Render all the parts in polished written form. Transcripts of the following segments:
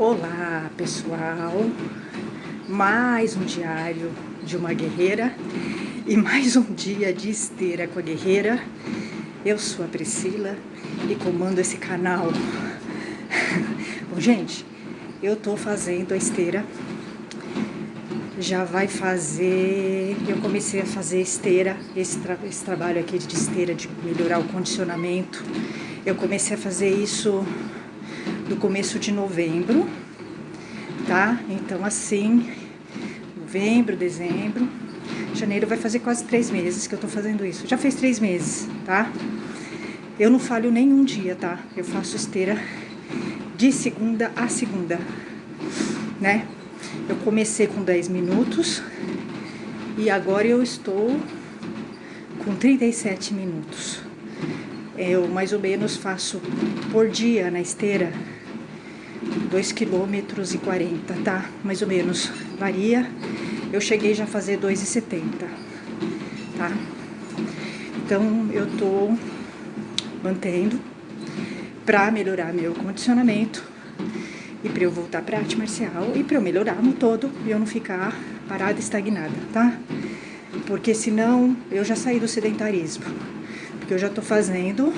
Olá, pessoal! Mais um diário de uma guerreira e mais um dia de esteira com a guerreira. Eu sou a Priscila e comando esse canal. Bom, gente, eu tô fazendo a esteira. Já vai fazer... Eu comecei a fazer esteira, esse trabalho aqui de esteira, de melhorar o condicionamento. Eu comecei a fazer isso no começo de novembro, tá? Então, assim, novembro, dezembro, janeiro vai fazer quase 3 meses que eu tô fazendo isso. Já fez 3 meses, tá? Eu não falho nenhum dia, tá? Eu faço esteira de segunda a segunda, né? Eu comecei com 10 minutos e agora eu estou com 37 minutos. Eu mais ou menos faço por dia na esteira 2,40 km, tá? Mais ou menos, varia. Eu cheguei já a fazer 2,70, tá? Então eu tô mantendo pra melhorar meu condicionamento e pra eu voltar pra arte marcial e pra eu melhorar no todo e eu não ficar parada, estagnada, tá? Porque senão eu já saí do sedentarismo, porque eu já tô fazendo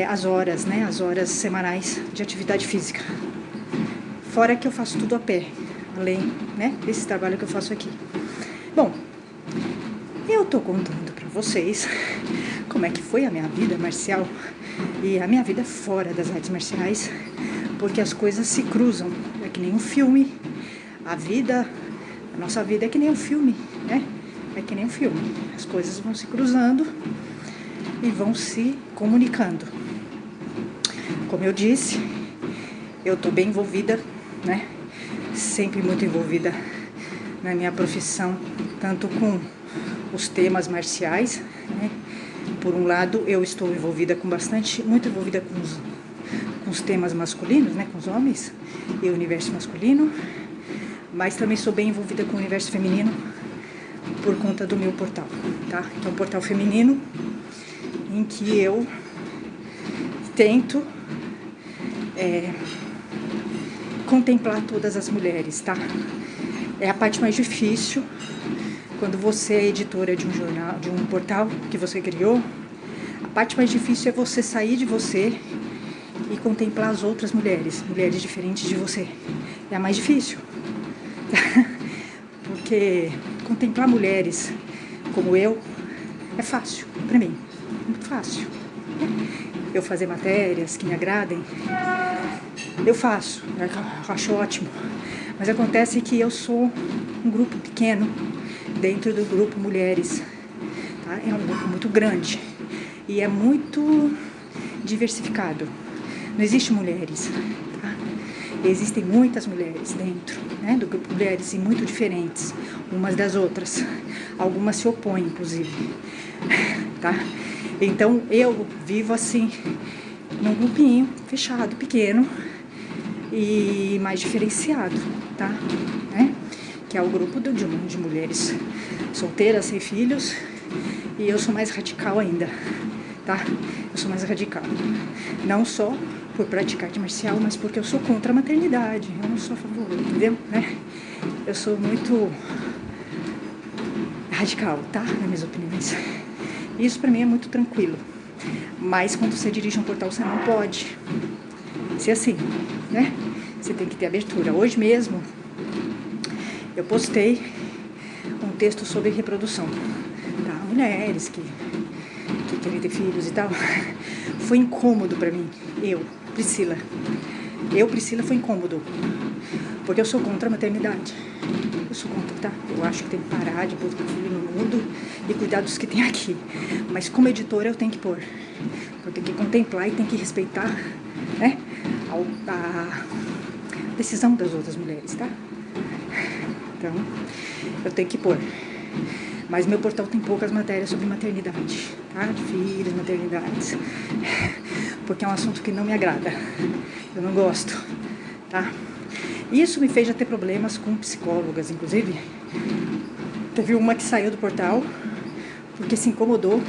as horas, né? As horas semanais de atividade física. Fora que eu faço tudo a pé, além, né, desse trabalho que eu faço aqui. Bom, eu tô contando pra vocês como é que foi a minha vida marcial e a minha vida fora das artes marciais, porque as coisas se cruzam, é que nem um filme. A nossa vida é que nem um filme, né? É que nem um filme. As coisas vão se cruzando e vão se comunicando. Como eu disse, eu tô bem envolvida, né? Sempre muito envolvida na minha profissão, tanto com os temas marciais, né? Por um lado, eu estou envolvida muito envolvida com os temas masculinos, né? Com os homens e o universo masculino, mas também sou bem envolvida com o universo feminino por conta do meu portal, tá? Que é um portal feminino em que eu tento contemplar todas as mulheres, tá? É a parte mais difícil quando você é editora de um jornal, de um portal que você criou. A parte mais difícil é você sair de você e contemplar as outras mulheres diferentes de você. É a mais difícil. Porque contemplar mulheres como eu é fácil pra mim, muito fácil. Eu fazer matérias que me agradem, eu faço, eu acho ótimo. Mas acontece que eu sou um grupo pequeno dentro do grupo Mulheres, tá? É um grupo muito grande e é muito diversificado. Não existe mulheres, tá? Existem muitas mulheres dentro, né, do grupo Mulheres e muito diferentes umas das outras. Algumas se opõem, inclusive, tá? Então eu vivo assim num grupinho fechado, pequeno e mais diferenciado, tá? Né? Que é o grupo de mulheres solteiras, sem filhos, e eu sou mais radical ainda, tá? Eu sou mais radical, não só por praticar arte marcial, mas porque eu sou contra a maternidade, eu não sou a favor, entendeu? Né? Eu sou muito radical, tá? Nas minhas opiniões. Isso pra mim é muito tranquilo, mas quando você dirige um portal, você não pode ser assim, né? Você tem que ter abertura. Hoje mesmo eu postei um texto sobre reprodução, tá? Mulheres que querem ter filhos e tal. Foi incômodo pra mim. Priscila, foi incômodo, porque eu sou contra a maternidade. Eu sou contra, tá? Eu acho que tem que parar de pôr filho no mundo e cuidar dos que tem aqui. Mas como editora eu tenho que pôr. Eu tenho que contemplar e tenho que respeitar, né, a decisão das outras mulheres, tá? Então, eu tenho que pôr. Mas meu portal tem poucas matérias sobre maternidade, tá? De filhos, maternidades. Porque é um assunto que não me agrada. Eu não gosto, tá? Isso me fez já ter problemas com psicólogas, inclusive. Teve uma que saiu do portal porque se incomodou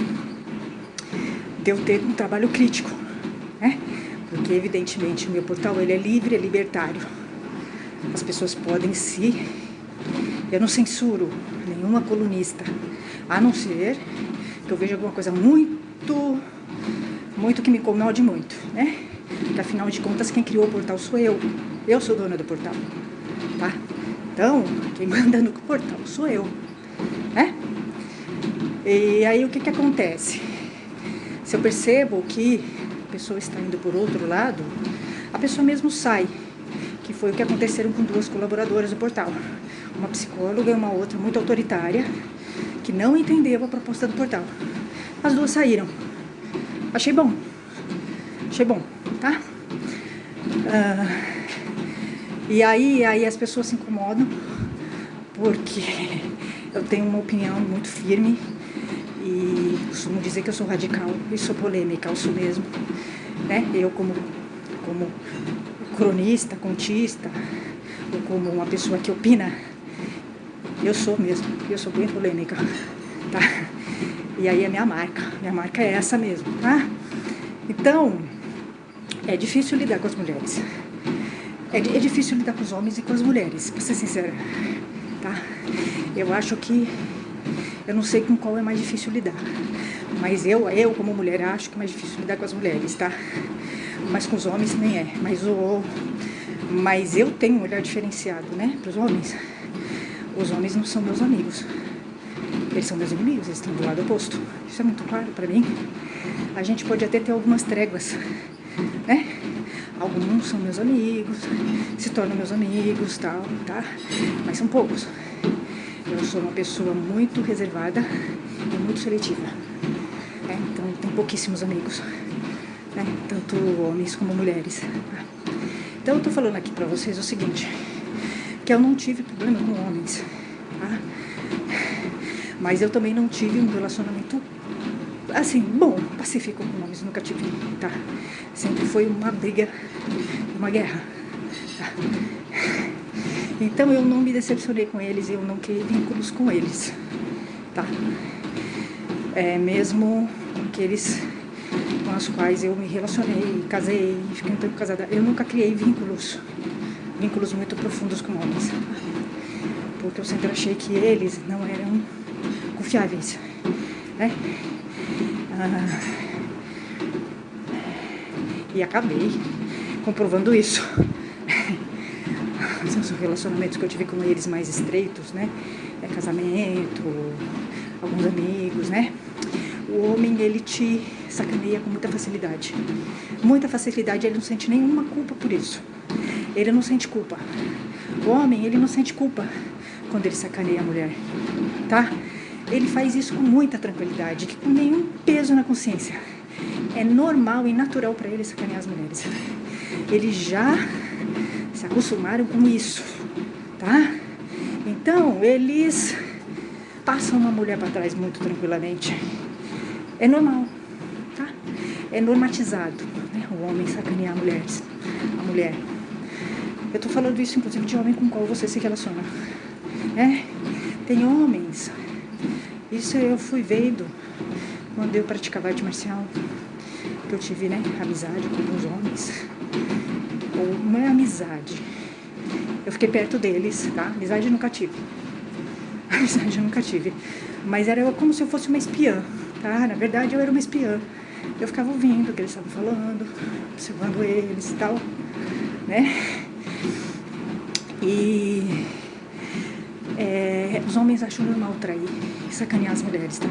de eu ter um trabalho crítico, né? porque evidentemente o meu portal ele é livre, é libertário. As pessoas podem se... Eu não censuro nenhuma colunista, a não ser que eu veja alguma coisa muito que me incomode muito, né? Porque afinal de contas quem criou o portal sou eu. Eu sou dona do portal, tá? Então, quem manda no portal sou eu, né? E aí o que acontece? Se eu percebo que a pessoa está indo por outro lado, a pessoa mesmo sai, que foi o que aconteceram com 2 colaboradoras do portal. Uma psicóloga e uma outra muito autoritária, que não entendeu a proposta do portal. As 2 saíram. Achei bom, tá? E aí as pessoas se incomodam, porque eu tenho uma opinião muito firme, e costumo dizer que eu sou radical e sou polêmica, eu sou mesmo, né? Eu como cronista, contista, ou como uma pessoa que opina, eu sou mesmo, eu sou bem polêmica, tá? E aí é minha marca é essa mesmo, tá? Então, é difícil lidar com as mulheres, é difícil lidar com os homens e com as mulheres, pra ser sincera, tá? Eu acho que, eu não sei com qual é mais difícil lidar, mas eu como mulher acho que é mais difícil lidar com as mulheres, tá? Mas com os homens nem é, mas eu tenho um olhar diferenciado, né, pros homens. Os homens não são meus amigos, eles são meus inimigos, eles estão do lado oposto. Isso é muito claro pra mim. A gente pode até ter algumas tréguas, né? Alguns são meus amigos, se tornam meus amigos, tal, tá? Mas são poucos. Eu sou uma pessoa muito reservada e muito seletiva, né? Então eu tenho pouquíssimos amigos, né? Tanto homens como mulheres, tá? Então eu tô falando aqui pra vocês o seguinte, que eu não tive problema com homens, tá? Mas eu também não tive um relacionamento, assim, bom, pacífico com homens, nunca tive, tá? Sempre foi uma briga, uma guerra, tá? Então eu não me decepcionei com eles, eu não criei vínculos com eles, tá? Mesmo aqueles com os quais eu me relacionei, casei, fiquei um tempo casada, eu nunca criei vínculos muito profundos com homens, porque eu sempre achei que eles não eram confiáveis, né? E acabei comprovando isso. Os relacionamentos que eu tive com eles mais estreitos, né? Casamento, alguns amigos, né? O homem, ele te sacaneia com muita facilidade. Muita facilidade, ele não sente nenhuma culpa por isso. Ele não sente culpa. O homem, ele não sente culpa quando ele sacaneia a mulher, tá? Ele faz isso com muita tranquilidade, com nenhum peso na consciência. É normal e natural para ele sacanear as mulheres. Eles já se acostumaram com isso, tá? Então, eles passam uma mulher para trás muito tranquilamente. É normal, tá? É normatizado, né? O homem sacanear a mulher. Eu tô falando isso, inclusive, de homem com o qual você se relaciona, né? Tem homens, isso eu fui vendo quando eu praticava arte marcial, que eu tive, né, amizade com alguns homens, ou não é amizade, eu fiquei perto deles, tá? Amizade eu nunca tive, mas era como se eu fosse uma espiã, tá? Na verdade eu era uma espiã, eu ficava ouvindo o que eles estavam falando, observando eles e tal, né? E os homens acham normal trair e sacanear as mulheres, tá?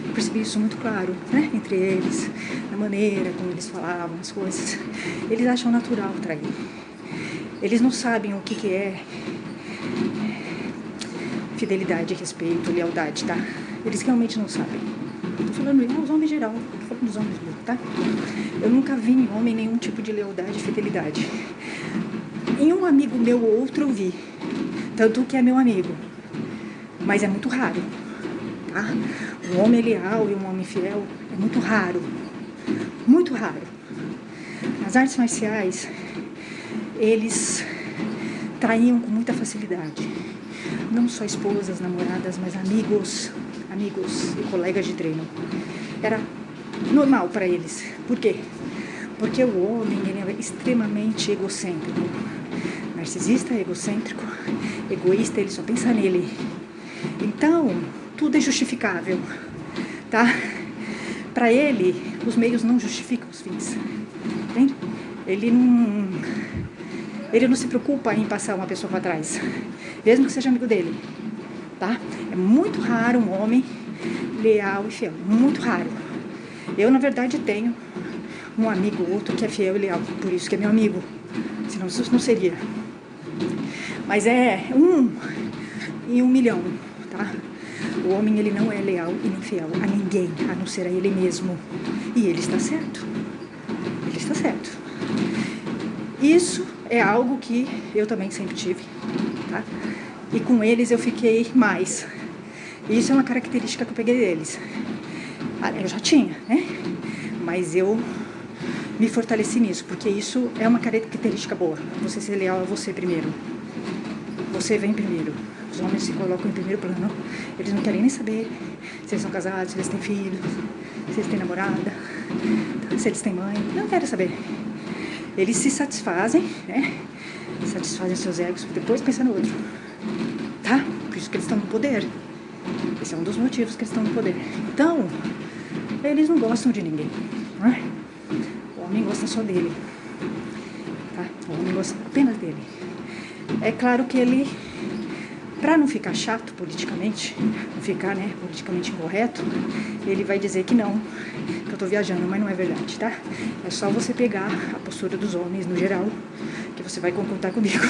Eu percebi isso muito claro, né? Entre eles, na maneira como eles falavam as coisas. Eles acham natural trair. Eles não sabem o que é fidelidade, respeito, lealdade, tá? Eles realmente não sabem. Tô falando dos homens em geral, tô falando dos homens mesmo, tá? Eu nunca vi em homem nenhum tipo de lealdade e fidelidade. Em um amigo meu ou outro eu vi, tanto que é meu amigo, mas é muito raro, tá? Um homem leal e um homem fiel é muito raro, muito raro. Nas artes marciais, eles traíam com muita facilidade, não só esposas, namoradas, mas amigos e colegas de treino. Era normal para eles. Por quê? Porque o homem, ele é extremamente egocêntrico. Narcisista, egocêntrico, egoísta, ele só pensa nele. Então, tudo é justificável, tá? Para ele, os meios não justificam os fins. Entende? Ele não se preocupa em passar uma pessoa para trás, mesmo que seja amigo dele, tá? É muito raro um homem leal e fiel, muito raro. Eu, na verdade, tenho um amigo ou outro que é fiel e leal, por isso que é meu amigo, senão isso não seria. Mas é 1 em 1 milhão, tá? O homem, ele não é leal e nem fiel a ninguém, a não ser a ele mesmo. E ele está certo. Ele está certo. Isso é algo que eu também sempre tive, tá? E com eles eu fiquei mais. Isso é uma característica que eu peguei deles. Eu já tinha, né? Mas eu me fortaleci nisso, porque isso é uma característica boa. Você ser leal a você primeiro. Você vem primeiro. Os homens se colocam em primeiro plano. Eles não querem nem saber se eles são casados, se eles têm filhos, se eles têm namorada, se eles têm mãe. Não querem saber. Eles se satisfazem, né? Satisfazem seus egos, depois pensam no outro. Tá? Por isso que eles estão no poder. Esse é um dos motivos que eles estão no poder. Então, eles não gostam de ninguém, não é? O homem gosta só dele, tá? O homem gosta apenas dele. É claro que ele, para não ficar chato politicamente, não ficar, né, politicamente incorreto, ele vai dizer que não, que eu tô viajando, mas não é verdade, tá? É só você pegar a postura dos homens no geral, que você vai concordar comigo,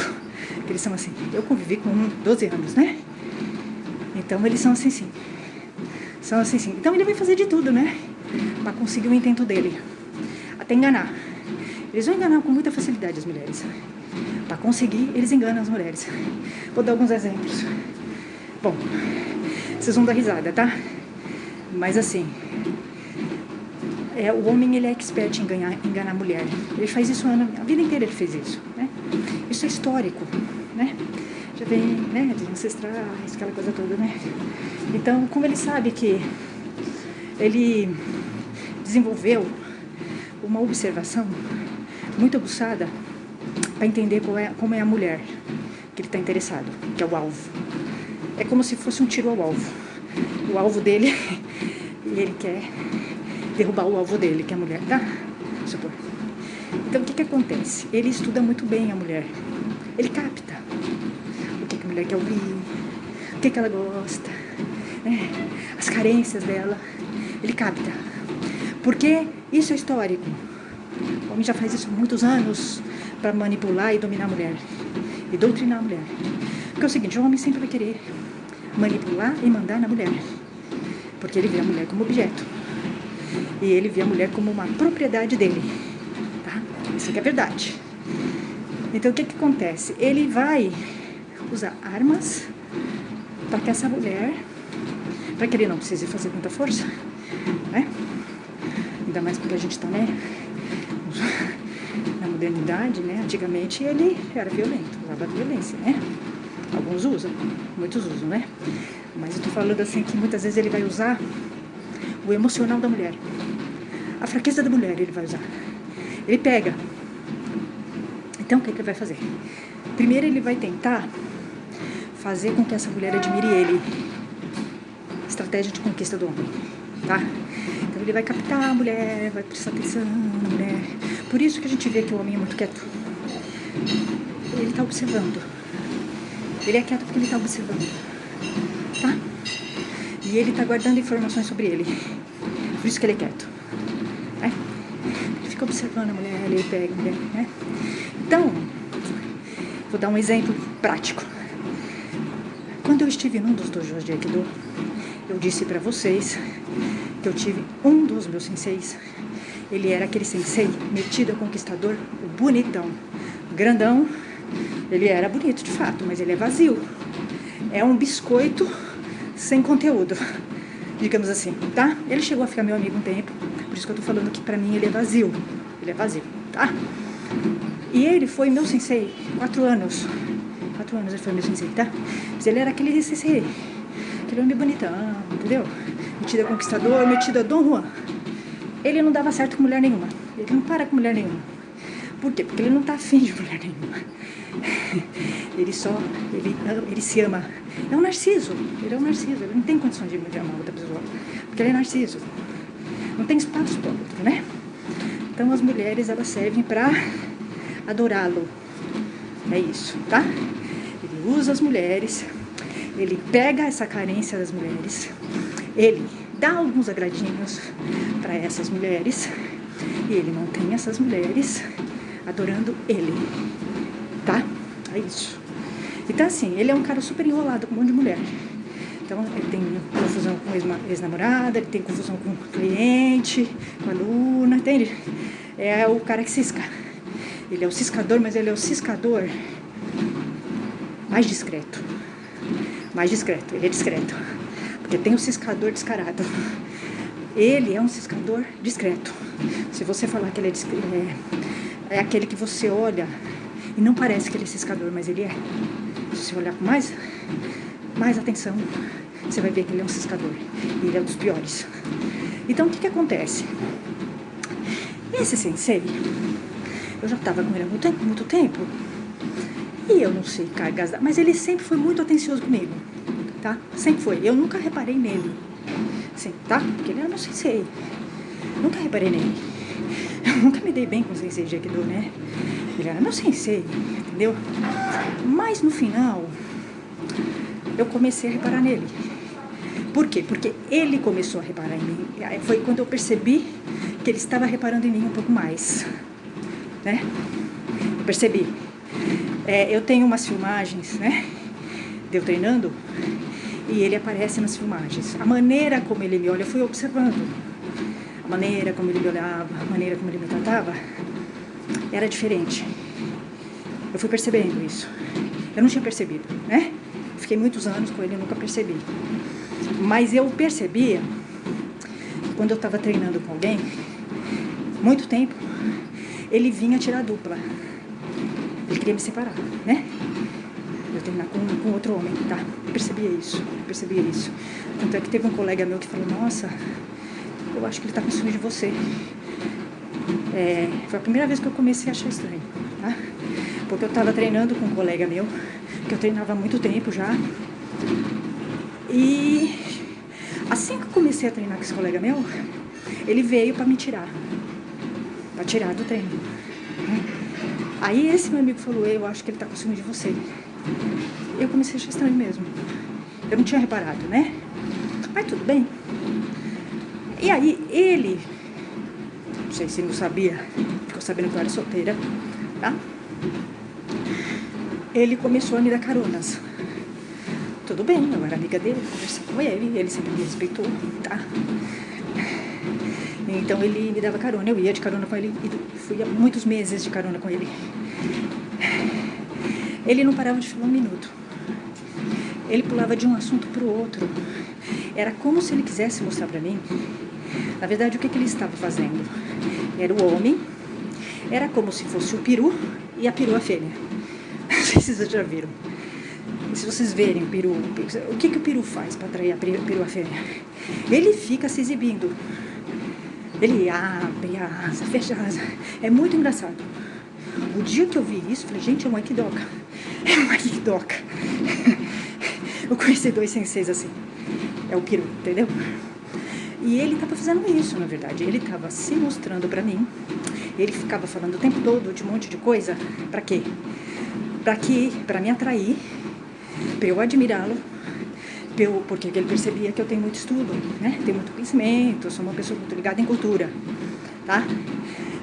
que eles são assim. Eu convivi com 12 anos, né? Então eles são assim sim. São assim sim. Então ele vai fazer de tudo, né? Pra conseguir o intento dele. Até enganar. Eles vão enganar com muita facilidade as mulheres. Pra conseguir, eles enganam as mulheres. Vou dar alguns exemplos. Bom, vocês vão dar risada, tá? Mas assim, o homem, ele é expert em enganar a mulher. Ele faz isso a vida inteira, ele fez isso, né? Isso é histórico, né? Já vem, né, de ancestrais, aquela coisa toda, né? Então, como ele sabe que ele desenvolveu uma observação muito aguçada para entender como é a mulher que ele está interessado, que é o alvo. É como se fosse um tiro ao alvo. O alvo dele, e ele quer derrubar o alvo dele, que é a mulher, tá? Supor. Então, o que acontece? Ele estuda muito bem a mulher. Ele capta o que a mulher quer ouvir, o que ela gosta, né? As carências dela. Ele capta. Porque isso é histórico. O homem já faz isso há muitos anos para manipular e dominar a mulher. E doutrinar a mulher. Porque é o seguinte, o homem sempre vai querer manipular e mandar na mulher. Porque ele vê a mulher como objeto. E ele vê a mulher como uma propriedade dele. Tá? Isso aqui é verdade. Então o que acontece? Ele vai usar armas para que essa mulher, para que ele não precise fazer muita força, né? Ainda mais porque a gente está, né, na modernidade, né? Antigamente ele era violento, usava violência, né? Alguns usam, muitos usam, né? Mas eu tô falando assim que muitas vezes ele vai usar o emocional da mulher. A fraqueza da mulher ele vai usar. Ele pega. Então o que ele vai fazer? Primeiro ele vai tentar fazer com que essa mulher admire ele. Estratégia de conquista do homem, tá? Então ele vai captar a mulher, vai prestar atenção na mulher. Por isso que a gente vê que o homem é muito quieto. Ele tá observando. Ele é quieto porque ele tá observando, tá? E ele tá guardando informações sobre ele. Por isso que ele é quieto, né? Ele fica observando a mulher, ele pega a mulher, né? Então, vou dar um exemplo prático. Quando eu estive num dos dojos de Aikido, eu disse pra vocês que eu tive um dos meus senseis. Ele era aquele sensei metido a conquistador, o bonitão, grandão. Ele era bonito de fato, mas ele é vazio. É um biscoito sem conteúdo, digamos assim, tá? Ele chegou a ficar meu amigo um tempo, por isso que eu tô falando que pra mim ele é vazio. Ele é vazio, tá? E ele foi meu sensei 4 anos. 4 anos ele foi meu sensei, tá? Mas ele era aquele sensei, aquele homem bonitão, entendeu? Metido a conquistador, metido a Dom Juan. Ele não dava certo com mulher nenhuma. ele não para com mulher nenhuma. Por quê? Porque ele não tá afim de mulher nenhuma. Ele se ama. É um narciso, ele é um narciso, ele não tem condição de amar outra pessoa, porque ele é narciso. Não tem espaço para outro, né? Então as mulheres, elas servem para adorá-lo. É isso, tá? Ele usa as mulheres, ele pega essa carência das mulheres, ele dá alguns agradinhos para essas mulheres e ele mantém essas mulheres adorando ele, tá? É isso. Então assim, ele é um cara super enrolado com um monte de mulher. Então ele tem confusão com ex-namorada, ele tem confusão com cliente, com aluna, entende? É o cara que cisca. Ele é o ciscador, mas ele é o ciscador mais discreto. Mais discreto, ele é discreto. Porque tem o ciscador descarado. Ele é um ciscador discreto. Se você falar que ele é aquele que você olha e não parece que ele é ciscador, mas ele é. Se você olhar com mais atenção, você vai ver que ele é um ciscador. E ele é um dos piores. Então o que acontece? Esse sensei, eu já estava com ele há muito tempo, e eu não sei cargas, mas ele sempre foi muito atencioso comigo, tá? Sempre foi. Eu nunca reparei nele, sim, tá? Porque ele era meu sensei. Nunca reparei nele. Eu nunca me dei bem com o sensei de Aikido, né? Ele era meu sensei, entendeu? Mas no final, eu comecei a reparar nele. Por quê? Porque ele começou a reparar em mim. Foi quando eu percebi que ele estava reparando em mim um pouco mais, né? Eu percebi. Eu tenho umas filmagens, né? De eu treinando, e ele aparece nas filmagens. A maneira como ele me olha, eu fui observando. A maneira como ele me olhava, a maneira como ele me tratava, era diferente. Eu fui percebendo isso. Eu não tinha percebido, né? Fiquei muitos anos com ele e nunca percebi. Mas eu percebia, quando eu estava treinando com alguém, muito tempo, ele vinha tirar dupla. Ele queria me separar, né? Eu treinar com outro homem, tá? Eu percebia isso. Tanto é que teve um colega meu que falou, nossa, eu acho que ele tá com ciúme de você. Foi a primeira vez que eu comecei a achar estranho, tá? Porque eu tava treinando com um colega meu, que eu treinava há muito tempo já. E assim que eu comecei a treinar com esse colega meu, ele veio pra me tirar. Pra tirar do treino. Aí esse meu amigo falou, eu acho que ele tá com ciúme de você. Eu comecei a achar estranho mesmo. Eu não tinha reparado, né? Mas tudo bem. E aí ele, não sei se ele não sabia, ficou sabendo que eu era solteira, tá? Ele começou a me dar caronas. Tudo bem, eu era amiga dele, conversei com ele sempre me respeitou, tá? Então ele me dava carona, eu ia de carona com ele e fui há muitos meses de carona com ele. Ele não parava de falar um minuto. Ele pulava de um assunto para o outro. Era como se ele quisesse mostrar para mim, na verdade, o que ele estava fazendo. Era o homem, era como se fosse o peru e a perua fêmea. Não sei se vocês já viram. Se vocês verem o peru, o que o peru faz para atrair a perua fêmea? Ele fica se exibindo. Ele abre a asa, fecha a asa. É muito engraçado. O dia que eu vi isso, eu falei, gente, é um aikidoka. É um aikidoka. Eu conheci 2 senseis assim. É o peru, entendeu? E ele estava fazendo isso, na verdade. Ele estava se mostrando pra mim. Ele ficava falando o tempo todo de um monte de coisa. Pra quê? Pra me atrair, pra eu admirá-lo, porque ele percebia que eu tenho muito estudo, né? Tenho muito conhecimento, eu sou uma pessoa muito ligada em cultura, tá?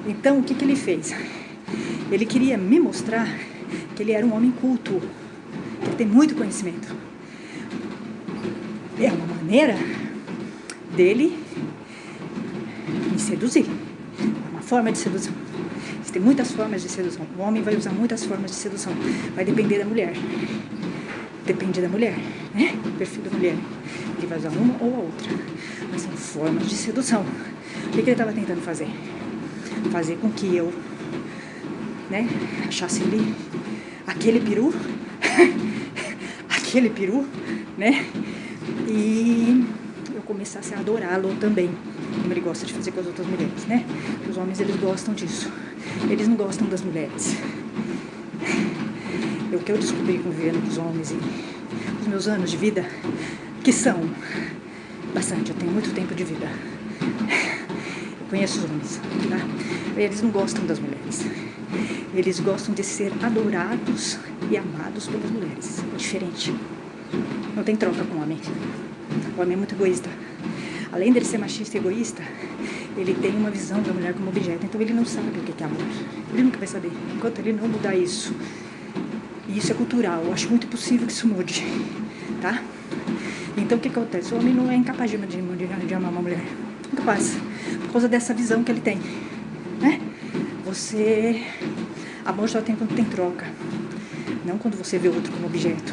Então, o que ele fez? Ele queria me mostrar que ele era um homem culto, que ele tem muito conhecimento. É uma maneira dele me seduzir. É uma forma de sedução. Existem muitas formas de sedução. O homem vai usar muitas formas de sedução. Vai depender da mulher. Depende da mulher, né? O perfil da mulher. Ele vai usar uma ou a outra. Mas são formas de sedução. O que ele estava tentando fazer? Fazer com que eu, né, achasse ele aquele peru, né? E eu começasse a adorá-lo também, como ele gosta de fazer com as outras mulheres, né? Os homens, eles gostam disso. Eles não gostam das mulheres. O que eu descobri convivendo com os homens e os meus anos de vida, que são bastante, eu tenho muito tempo de vida. Eu conheço os homens, tá? Eles não gostam das mulheres. Eles gostam de ser adorados e amados pelas mulheres. É diferente. Não tem troca com o homem. O homem é muito egoísta. Além dele ser machista e egoísta, ele tem uma visão da mulher como objeto. Então ele não sabe o que é amor. Ele nunca vai saber. Enquanto ele não mudar isso. E isso é cultural. Eu acho muito possível que isso mude. Tá? Então o que acontece? O homem não é incapaz de amar uma mulher. Incapaz. Por causa dessa visão que ele tem. Né? Amor só tem quando tem troca. Não quando você vê o outro como objeto.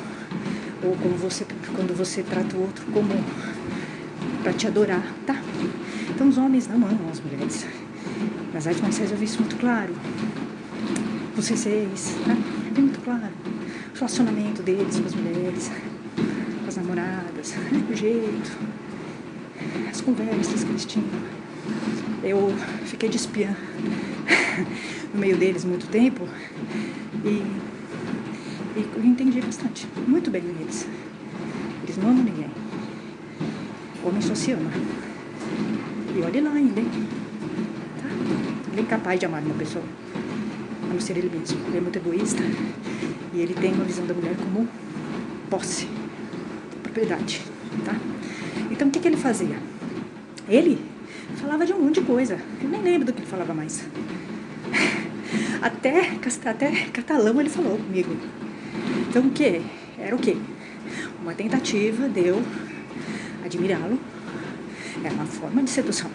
Ou quando você trata o outro como para te adorar, tá? Então os homens não amam as mulheres. Nas artes marciais eu vi isso muito claro. Com C6, tá? É bem muito claro. O relacionamento deles com as mulheres, com as namoradas, o jeito, as conversas que eles tinham. Eu fiquei de espiã no meio deles muito tempo e eu entendi bastante, muito bem eles. Eles não amam ninguém. O homem só se ama. E olha lá ainda, hein? Tá? Ele é incapaz de amar uma pessoa, a não ser ele mesmo. Ele é muito egoísta e ele tem uma visão da mulher como posse, propriedade, tá? Então o que ele fazia? Ele falava de um monte de coisa. Eu nem lembro do que ele falava mais. Até catalão ele falou comigo. Então o que? Era o quê? Uma tentativa de eu admirá-lo. Era uma forma de sedução.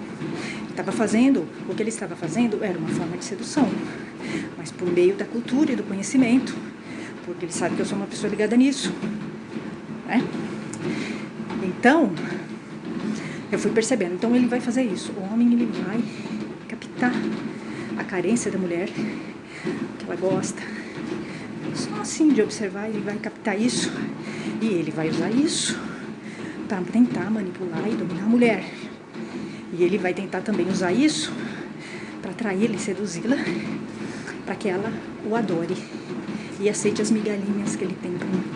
O que ele estava fazendo era uma forma de sedução, mas por meio da cultura e do conhecimento, porque ele sabe que eu sou uma pessoa ligada nisso, né? Então, eu fui percebendo. Então ele vai fazer isso. O homem, ele vai captar a carência da mulher, que ela gosta. Só assim de observar, ele vai captar isso e ele vai usar isso para tentar manipular e dominar a mulher. E ele vai tentar também usar isso para atraí-la e seduzi-la, para que ela o adore e aceite as migalhinhas que ele tem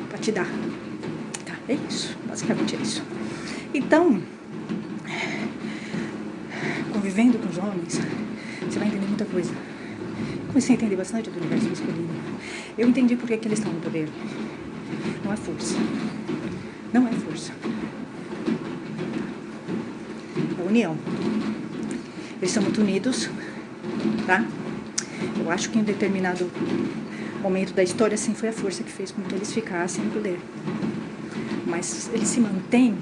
para te dar. Tá? É isso, basicamente é isso. Então, convivendo com os homens, você vai entender muita coisa. Comecei a entender bastante do universo masculino. Eu entendi por que eles estão no poder. Não é força. Não é força. É união. Eles são muito unidos, tá? Eu acho que em um determinado momento da história, assim, foi a força que fez com que eles ficassem no poder. Mas eles se mantêm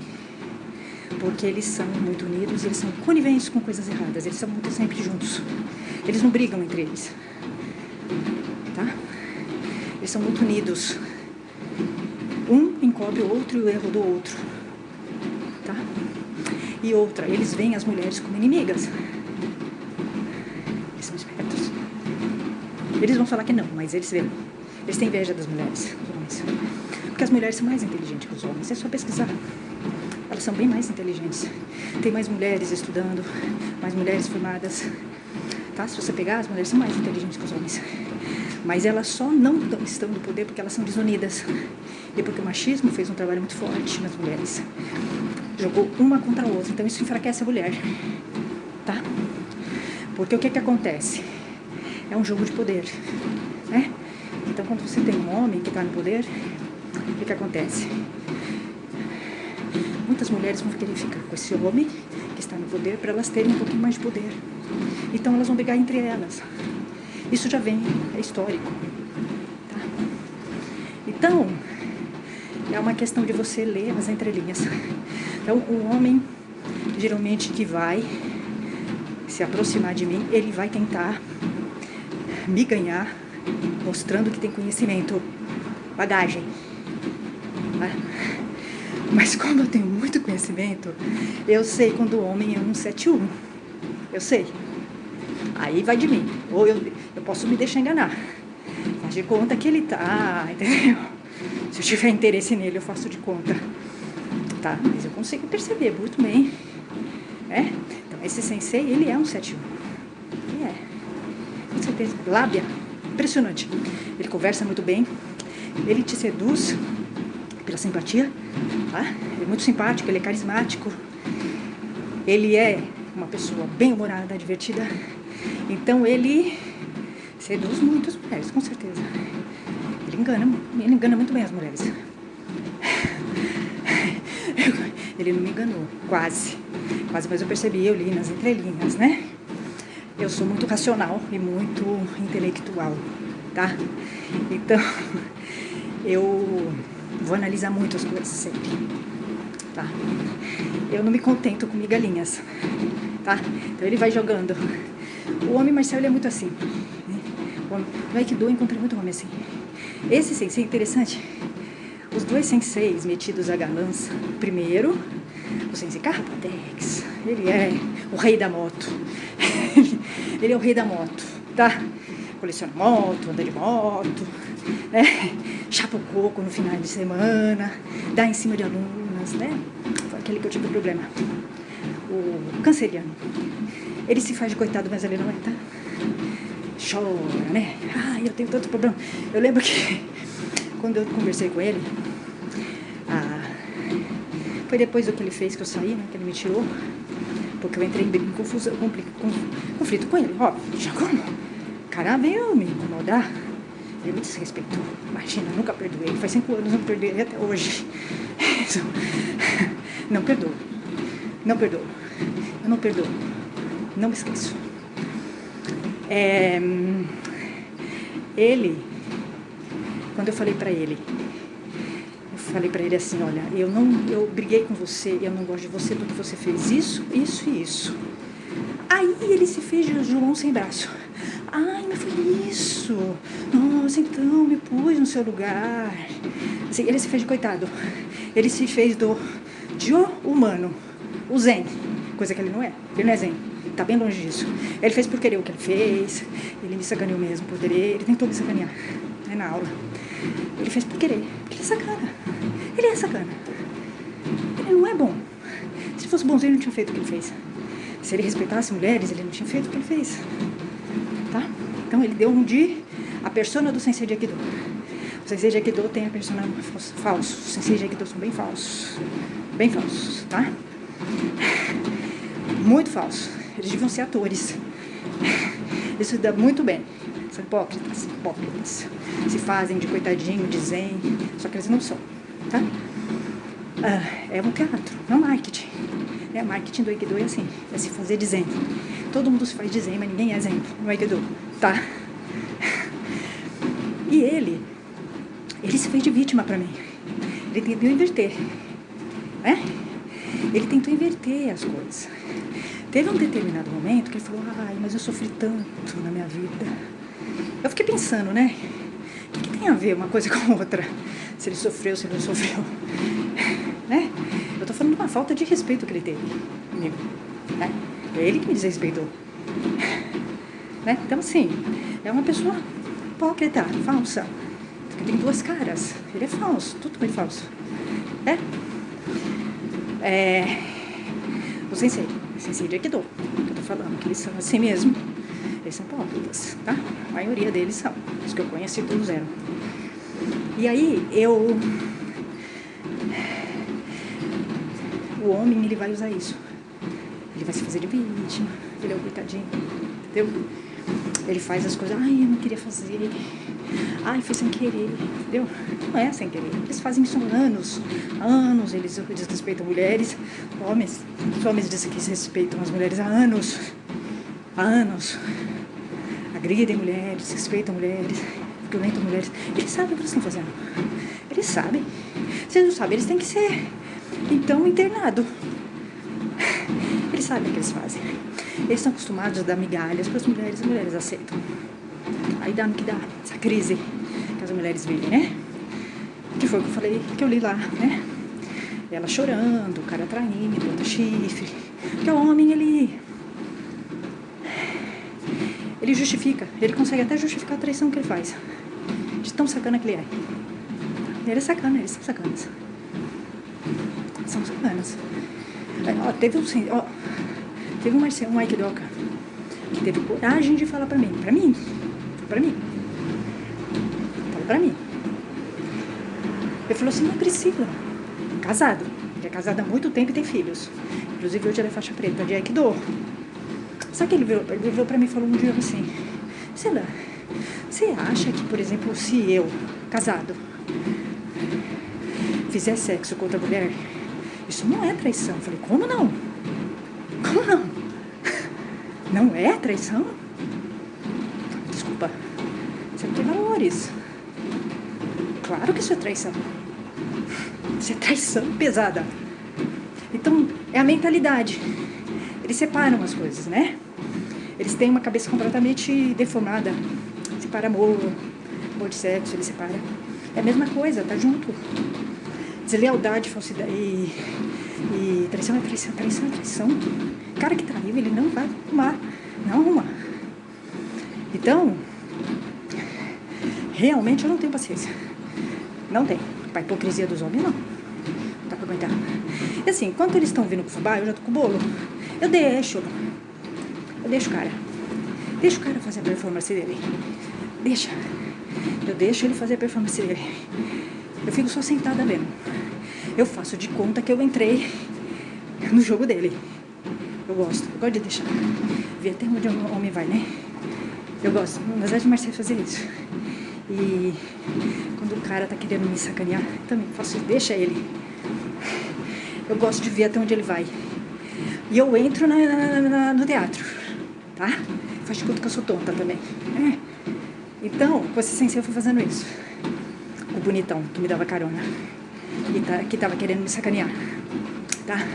porque eles são muito unidos, eles são coniventes com coisas erradas, eles são muito sempre juntos. Eles não brigam entre eles, tá? Eles são muito unidos. Um encobre o outro e o erro do outro, tá? E outra, eles veem as mulheres como inimigas. Eles são espertos. Eles vão falar que não, mas eles veem. Eles têm inveja das mulheres, dos homens. Porque as mulheres são mais inteligentes que os homens. É só pesquisar. Elas são bem mais inteligentes. Tem mais mulheres estudando, mais mulheres formadas. Tá? Se você pegar, as mulheres são mais inteligentes que os homens. Mas elas só não estão no poder porque elas são desunidas. E porque o machismo fez um trabalho muito forte nas mulheres. Jogou uma contra a outra. Então isso enfraquece a mulher. Tá? Porque o que acontece? É um jogo de poder. Né? Então quando você tem um homem que está no poder, o que acontece? Muitas mulheres vão querer ficar com esse homem que está no poder para elas terem um pouquinho mais de poder. Então elas vão brigar entre elas. Isso já vem, é histórico. Tá? Então, é uma questão de você ler as entrelinhas. Então, o homem, geralmente, que vai se aproximar de mim, ele vai tentar me ganhar, mostrando que tem conhecimento, bagagem. Tá? Mas como eu tenho muito conhecimento, eu sei quando o homem é 171. Eu sei. Aí vai de mim. Ou eu posso me deixar enganar. Faz de conta que ele tá, entendeu? Se eu tiver interesse nele, eu faço de conta. Tá? Mas eu consigo perceber muito bem. Né? Então esse sensei, ele é um 7-1. Ele é. Com certeza. Lábia. Impressionante. Ele conversa muito bem. Ele te seduz pela simpatia. Tá? Ele é muito simpático, ele é carismático. Ele é uma pessoa bem-humorada, divertida. Então ele seduz muitas mulheres, com certeza. Ele engana muito bem as mulheres. Ele não me enganou, quase, mas eu percebi, eu li nas entrelinhas, né? Eu sou muito racional e muito intelectual, tá? Então, eu vou analisar muito as coisas sempre, tá? Eu não me contento com migalhinhas, tá? Então ele vai jogando. O homem Marcel, ele é muito assim, né? No Aikido eu encontrei muito homem assim. Esse sensei é interessante. Os dois senseis metidos a galãs. Primeiro, o sensei Carrapatex. Ele é o rei da moto. Ele é o rei da moto, tá? Coleciona moto, anda de moto, né? Chapa o coco no final de semana, dá em cima de alunas, né? Foi aquele que eu tive problema. O canceriano. Ele se faz de coitado, mas ele não é, tá? Chora, né? Ai, eu tenho tanto problema. Eu lembro que quando eu conversei com ele, foi depois do que ele fez que eu saí, né? Que ele me tirou, porque eu entrei em confusão, conflito com ele. Ó, já como? O cara veio me incomodar. Ele me desrespeitou. Imagina, nunca perdoei. Faz 5 anos, não perdoei até hoje. Não perdoo. Não perdoo. Eu não perdoo. Não me esqueço. Ele, quando eu falei pra ele assim, olha, eu briguei com você, eu não gosto de você porque você fez isso, isso e isso. Aí ele se fez de João sem braço. Ai, mas foi isso. Nossa, então me pus no seu lugar. Assim, ele se fez de coitado. Ele se fez de humano, o zen, coisa que ele não é. Ele não é zen. Tá bem longe disso. Ele fez por querer o que ele fez. Ele me sacaneou mesmo por querer. Ele tentou me sacanear, né, na aula. Ele fez por querer. Porque ele é sacana. Ele é sacana. Ele não é bom. Se fosse bonzinho, ele não tinha feito o que ele fez. Se ele respeitasse mulheres, ele não tinha feito o que ele fez. Tá? Então ele deu a persona do sensei de Aikido. O sensei de Aikido tem a persona falso. Os senseis de Aikido são bem falsos. Bem falsos, tá? Muito falsos. Eles deviam ser atores. Isso dá muito bem. São hipócritas. Se fazem de coitadinho, de zen, só que eles não são, tá? É um teatro, não marketing. Marketing do Aikido é assim, é se fazer de zen. Todo mundo se faz de zen, mas ninguém é zen no Aikido, tá? E ele se fez de vítima pra mim. Ele tentou inverter, né? Ele tentou inverter as coisas. Teve um determinado momento que ele falou, ai, mas eu sofri tanto na minha vida. Eu fiquei pensando, né? O que tem a ver uma coisa com a outra? Se ele sofreu, se ele não sofreu, né? Eu tô falando de uma falta de respeito que ele teve comigo, né? É ele que me desrespeitou, né? Então, assim, é uma pessoa hipócrita, falsa, que tem 2 caras. Ele é falso, tudo bem falso, né? O sensei de Aikido, que eu tô falando, que eles são assim mesmo. Eles são hipócritas, tá? A maioria deles são. Os que eu conheci todos eram. E aí, o homem, ele vai usar isso. Ele vai se fazer de vítima. Ele é o coitadinho, entendeu? Ele faz as coisas, ai, eu não queria fazer. Ai, foi sem querer, entendeu? Não é sem querer. Eles fazem isso há anos. Eles desrespeitam mulheres. Os homens dizem que respeitam as mulheres há anos. Agridem mulheres, respeitam mulheres, violentam mulheres. Eles sabem o que eles estão fazendo. Eles sabem. Se eles não sabem, eles têm que ser, então, internado. Eles sabem o que eles fazem. Eles estão acostumados a dar migalhas para as mulheres aceitam. Aí dá no que dá, essa crise que as mulheres vivem, né? Que foi o que eu falei, que eu li lá, né? Ela chorando, o cara traindo, bota chifre. Porque o homem, ele justifica, ele consegue até justificar a traição que ele faz. De tão sacana que ele é. Ele é sacana, eles são sacanas. São sacanas. Teve um aikidoka que teve coragem de falar pra mim. Falou pra mim. Ele falou assim, não precisa. Casado. Ele é casado há muito tempo e tem filhos. Inclusive hoje ele é faixa preta de Aikido. Sabe que ele virou pra mim e falou um dia assim, sei lá, você acha que, por exemplo, se eu, casado, fizer sexo com outra mulher, isso não é traição? Eu falei, como não? Como não? Não é traição? Desculpa, você não tem valores. Claro que isso é traição. Isso é traição pesada. Então, é a mentalidade. Eles separam as coisas, né? Eles têm uma cabeça completamente deformada. Separa amor de sexo, eles separam. É a mesma coisa, tá junto. Deslealdade, falsidade e traição é traição, traição é traição. O cara que traiu, ele não vai arrumar. Não arruma. Então, realmente eu não tenho paciência. Não tem. Pra hipocrisia dos homens, não. Não dá pra aguentar. E assim, enquanto eles estão vindo com o fubá, eu já tô com o bolo. Eu deixo o cara. Deixa o cara fazer a performance dele. Deixa. Eu deixo ele fazer a performance dele. Eu fico só sentada vendo. Eu faço de conta que eu entrei no jogo dele. Eu gosto de deixar. Ver até onde o homem vai, né? Eu gosto. Mas é de Marcelo fazer isso. E quando o cara tá querendo me sacanear, também faço isso. Deixa ele. Eu gosto de ver até onde ele vai. E eu entro no teatro, tá? Faz de conta que eu sou tonta também. Então, com esse sensei eu fui fazendo isso. O bonitão que me dava carona. E que tava querendo me sacanear. Tá?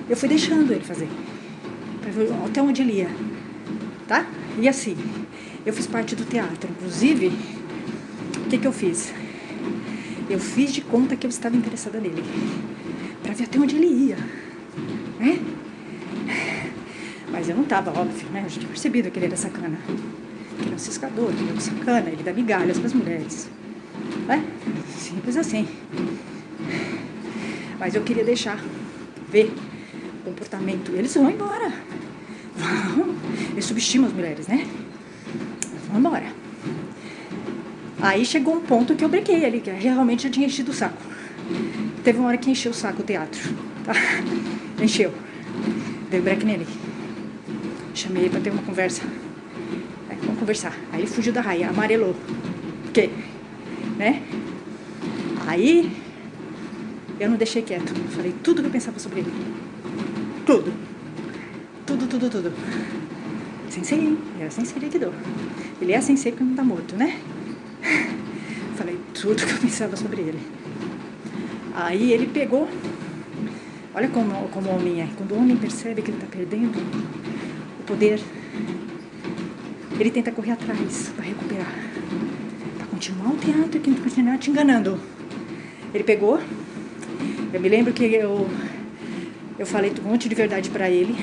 Eu fui deixando ele fazer. Pra ver até onde ele ia. Tá? E assim, eu fiz parte do teatro. Inclusive, o que eu fiz? Eu fiz de conta que eu estava interessada nele. Pra ver até onde ele ia. Né? Mas eu não tava, óbvio, né? Eu já tinha percebido que ele era sacana. Que ele é um ciscador, que ele é um sacana, ele dá migalhas pras mulheres. Né? Simples assim. Mas eu queria deixar ver o comportamento. Eles vão embora. Vão. Eles subestimam as mulheres, né? Vão embora. Aí chegou um ponto que eu brequei ali, que realmente eu tinha enchido o saco. Teve uma hora que encheu o saco o teatro. Tá? Encheu. Dei break nele. Chamei ele pra ter uma conversa. Vamos conversar. Aí ele fugiu da raia, amarelou. Por quê? Né? Aí eu não deixei quieto. Falei tudo que eu pensava sobre ele. Tudo. Tudo. Sensei, hein? Era sensei de Aikido. Ele é sensei porque não tá morto, né? Falei tudo que eu pensava sobre ele. Aí ele pegou. Olha como o homem é. Quando o homem percebe que ele tá perdendo o poder, ele tenta correr atrás para recuperar. Para continuar o teatro e continuar te enganando. Ele pegou. Eu me lembro que eu falei um monte de verdade para ele.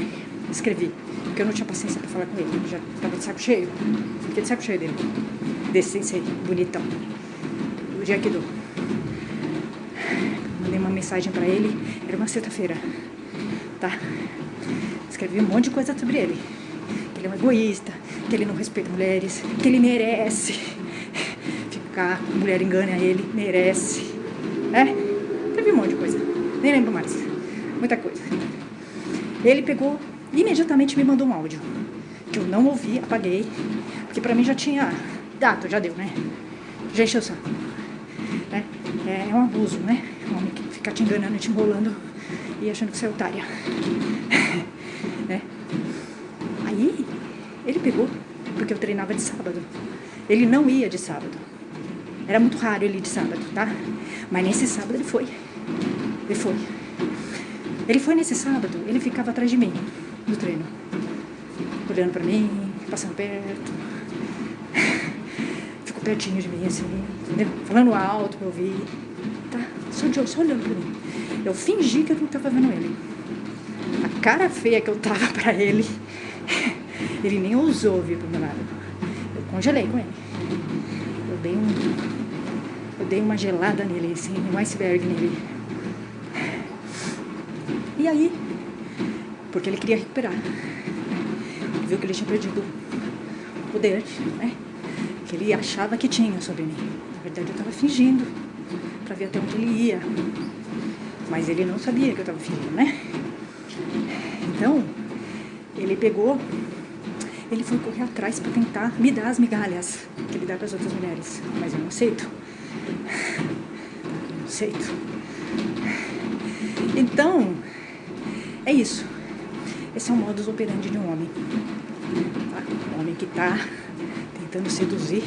Escrevi. Porque eu não tinha paciência para falar com ele. Eu já tava de saco cheio. Fiquei de saco cheio dele. Desse sensei bonitão. O dia que dou. Mandei uma mensagem pra ele, era uma sexta-feira, tá? Escrevi um monte de coisa sobre ele. Que ele é um egoísta, que ele não respeita mulheres, que ele merece ficar, a mulher engana ele, merece. Escrevi um monte de coisa, nem lembro mais, muita coisa. Ele pegou, imediatamente me mandou um áudio, que eu não ouvi, apaguei, porque pra mim já tinha dado, já deu, né? Já encheu o saco. É um abuso, né? Um homem que fica te enganando, te enrolando e achando que você é otária. Né? Aí, ele pegou, porque eu treinava de sábado. Ele não ia de sábado. Era muito raro ele ir de sábado, tá? Mas nesse sábado ele foi. Ele foi nesse sábado, ele ficava atrás de mim, no treino. Olhando pra mim, passando perto. Ficou pertinho de mim, assim, entendeu? Falando alto pra eu ouvir. Tá? Só olhando pra mim. Eu fingi que eu não tava vendo ele. A cara feia que eu tava pra ele, ele nem ousou vir pro meu lado. Eu congelei com ele. Eu dei uma gelada nele, assim, um iceberg nele. E aí, porque ele queria recuperar. Ele viu que ele tinha perdido o poder, né? Que ele achava que tinha sobre mim. Na verdade, eu tava fingindo pra ver até onde ele ia. Mas ele não sabia que eu tava fingindo, né? Então, ele pegou, ele foi correr atrás pra tentar me dar as migalhas que ele dá pras outras mulheres. Mas eu não aceito. Eu não aceito. Então, é isso. Esse é o modus operandi de um homem. Tá? Um homem que tá tentando seduzir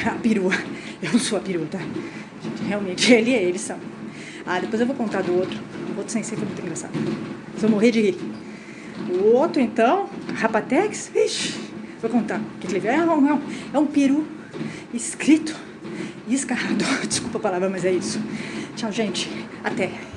a perua. Eu não sou a perua, tá? Realmente, eles são. Ah, depois eu vou contar do outro. O outro sensei foi muito engraçado. Vocês vão morrer de rir. O outro, então, Rapatex, vixe, vou contar. Que ele é um peru escrito e escarrado. Desculpa a palavra, mas é isso. Tchau, gente. Até.